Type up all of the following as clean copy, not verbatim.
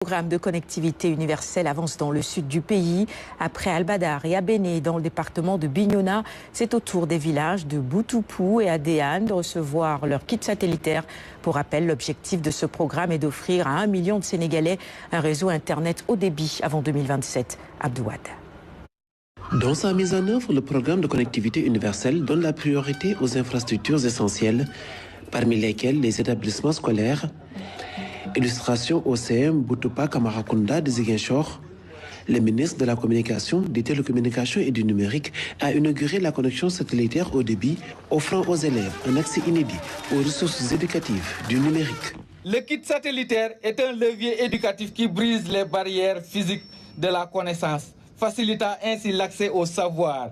Le programme de connectivité universelle avance dans le sud du pays. Après Albadar et Abéné, dans le département de Bignona, c'est au tour des villages de Boutoupu et Adéane de recevoir leur kit satellitaire. Pour rappel, l'objectif de ce programme est d'offrir à 1 million de Sénégalais un réseau Internet haut débit avant 2027. Abdouad. Dans sa mise en œuvre, le programme de connectivité universelle donne la priorité aux infrastructures essentielles, parmi lesquelles les établissements scolaires. Illustration au CM Boutoupa Kamarakunda de Ziguinchor. Le ministre de la Communication, des Télécommunications et du Numérique a inauguré la connexion satellitaire haut débit, offrant aux élèves un accès inédit aux ressources éducatives du numérique. Le kit satellitaire est un levier éducatif qui brise les barrières physiques de la connaissance, facilitant ainsi l'accès au savoir.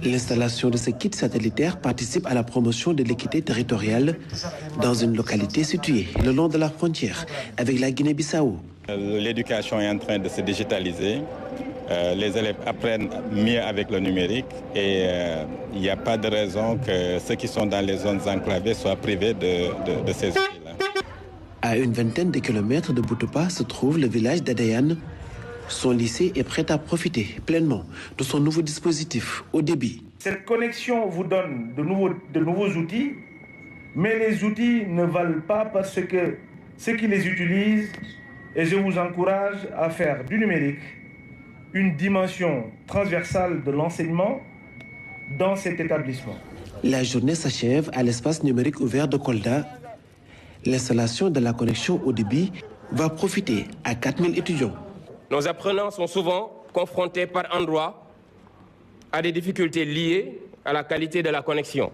L'installation de ce kit satellitaire participe à la promotion de l'équité territoriale dans une localité située le long de la frontière avec la Guinée-Bissau. L'éducation est en train de se digitaliser. Les élèves apprennent mieux avec le numérique et il n'y a pas de raison que ceux qui sont dans les zones enclavées soient privés de ces outils-là. À une vingtaine de kilomètres de Boutoupa se trouve le village d'Adéane. Son lycée est prêt à profiter pleinement de son nouveau dispositif haut débit. Cette connexion vous donne de nouveaux outils, mais les outils ne valent pas parce que ceux qui les utilisent, et je vous encourage à faire du numérique une dimension transversale de l'enseignement dans cet établissement. La journée s'achève à l'espace numérique ouvert de Kolda. L'installation de la connexion haut débit va profiter à 4000 étudiants. Nos apprenants sont souvent confrontés par endroits à des difficultés liées à la qualité de la connexion.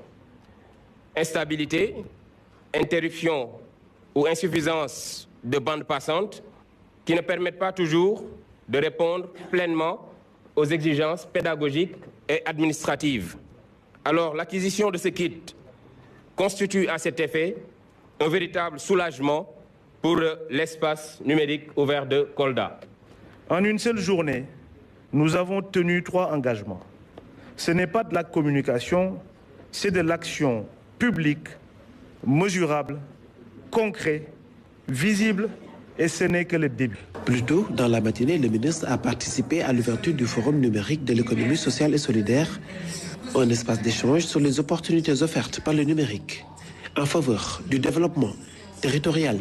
Instabilité, interruption ou insuffisance de bandes passantes qui ne permettent pas toujours de répondre pleinement aux exigences pédagogiques et administratives. Alors l'acquisition de ce kit constitue à cet effet un véritable soulagement pour l'espace numérique ouvert de Kolda. En une seule journée, nous avons tenu 3 engagements. Ce n'est pas de la communication, c'est de l'action publique, mesurable, concret, visible, et ce n'est que le début. Plus tôt, dans la matinée, le ministre a participé à l'ouverture du Forum numérique de l'économie sociale et solidaire, un espace d'échange sur les opportunités offertes par le numérique en faveur du développement territorial.